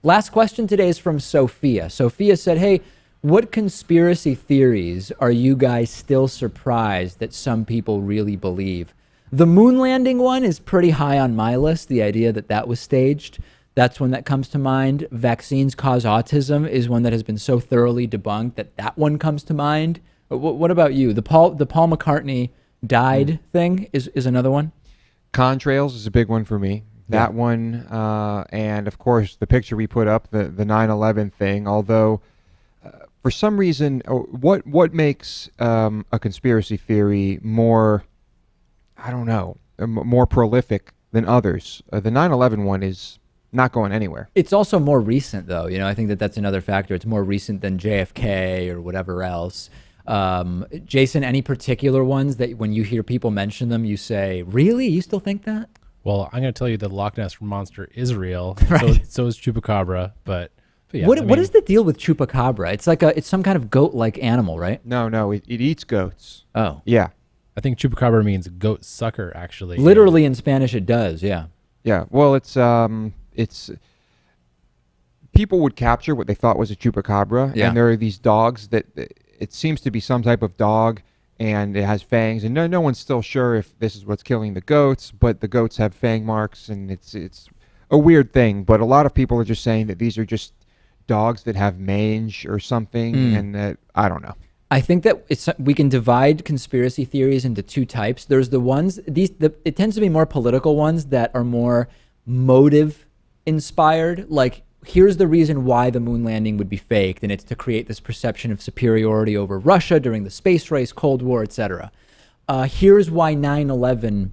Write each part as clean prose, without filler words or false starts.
Last question today is from Sophia. Sophia said, hey, what conspiracy theories are you guys still surprised that some people really believe? The moon landing one is pretty high on my list, the idea that that was staged. That's one that comes to mind. Vaccines cause autism is one that has been so thoroughly debunked that that one comes to mind. What about you? The Paul McCartney died thing is another one? Contrails is a big one for me. That one, and of course the picture we put up, the 9/11 thing, although for some reason, what makes a conspiracy theory more, I don't know, more prolific than others? The 9/11 one is not going anywhere. It's also more recent, though. You know, I think that that's another factor. It's more recent than JFK or whatever else. Jason, any particular ones that when you hear people mention them, you say, really? You still think that? Well, I'm going to tell you the Loch Ness Monster is real. Right. So is Chupacabra, but yeah. What is the deal with Chupacabra? It's some kind of goat-like animal, right? No, it eats goats. Oh. Yeah. I think Chupacabra means goat sucker, actually. Literally in Spanish it does, yeah. Yeah. Well, it's people would capture what they thought was a Chupacabra, and there are these dogs that it seems to be some type of dog, and it has fangs, and no one's still sure if this is what's killing the goats, but the goats have fang marks, and it's a weird thing. But a lot of people are just saying that these are just dogs that have mange or something, and that I don't know. I think that we can divide conspiracy theories into two types. There's the ones, it tends to be more political ones that are more motive inspired, like here's the reason why the moon landing would be faked, and it's to create this perception of superiority over Russia during the space race, Cold War, etc. Here's why 9/11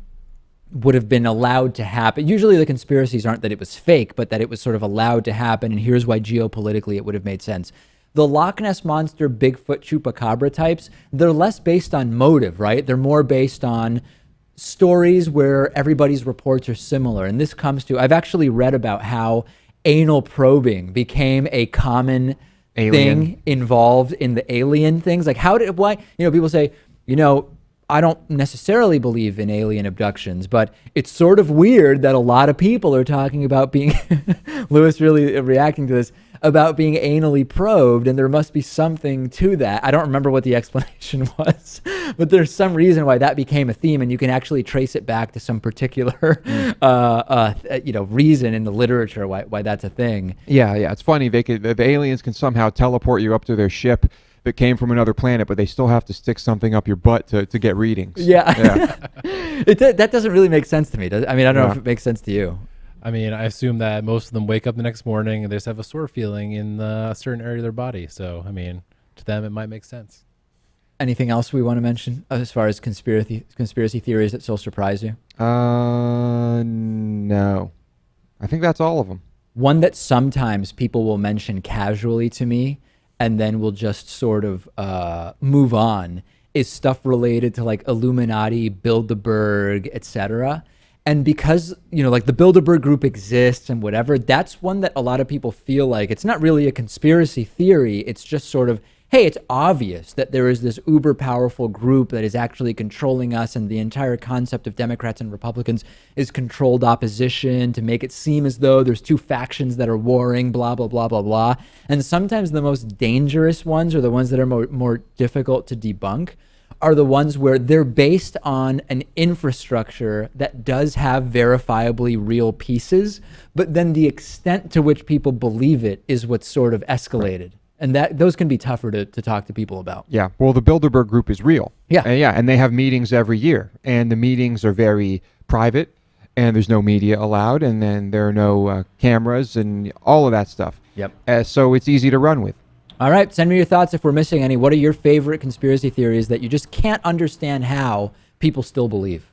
would have been allowed to happen. Usually the conspiracies aren't that it was fake, but that it was sort of allowed to happen, and here's why geopolitically it would have made sense. The Loch Ness Monster, Bigfoot, Chupacabra types, they're less based on motive, right? They're more based on stories where everybody's reports are similar. And this comes to, I've actually read about how anal probing became a common thing involved in the alien things. Like why, people say, I don't necessarily believe in alien abductions, but it's sort of weird that a lot of people are talking about being, Lewis really reacting to this, about being anally probed, and there must be something to that. I don't remember what the explanation was, but there's some reason why that became a theme, and you can actually trace it back to some particular, reason in the literature why that's a thing. Yeah, it's funny. The aliens can somehow teleport you up to their ship that came from another planet, but they still have to stick something up your butt to get readings. Yeah. That doesn't really make sense to me. I don't know if it makes sense to you. I mean, I assume that most of them wake up the next morning and they just have a sore feeling in a certain area of their body. So, I mean, to them, it might make sense. Anything else we want to mention as far as conspiracy theories that still surprise you? No. I think that's all of them. One that sometimes people will mention casually to me and then we'll just sort of move on is stuff related to like Illuminati, Bilderberg, etc. And because, like the Bilderberg group exists and whatever, that's one that a lot of people feel like it's not really a conspiracy theory. It's just sort of, hey, it's obvious that there is this uber powerful group that is actually controlling us, and the entire concept of Democrats and Republicans is controlled opposition to make it seem as though there's two factions that are warring, blah, blah, blah, blah, blah. And sometimes the most dangerous ones, or the ones that are more difficult to debunk, are the ones where they're based on an infrastructure that does have verifiably real pieces, but then the extent to which people believe it is what's sort of escalated. And those can be tougher to talk to people about. Yeah, well, the Bilderberg group is real. Yeah. And they have meetings every year, and the meetings are very private, and there's no media allowed, and then there are no cameras and all of that stuff. Yep. So it's easy to run with. All right, send me your thoughts if we're missing any. What are your favorite conspiracy theories that you just can't understand how people still believe?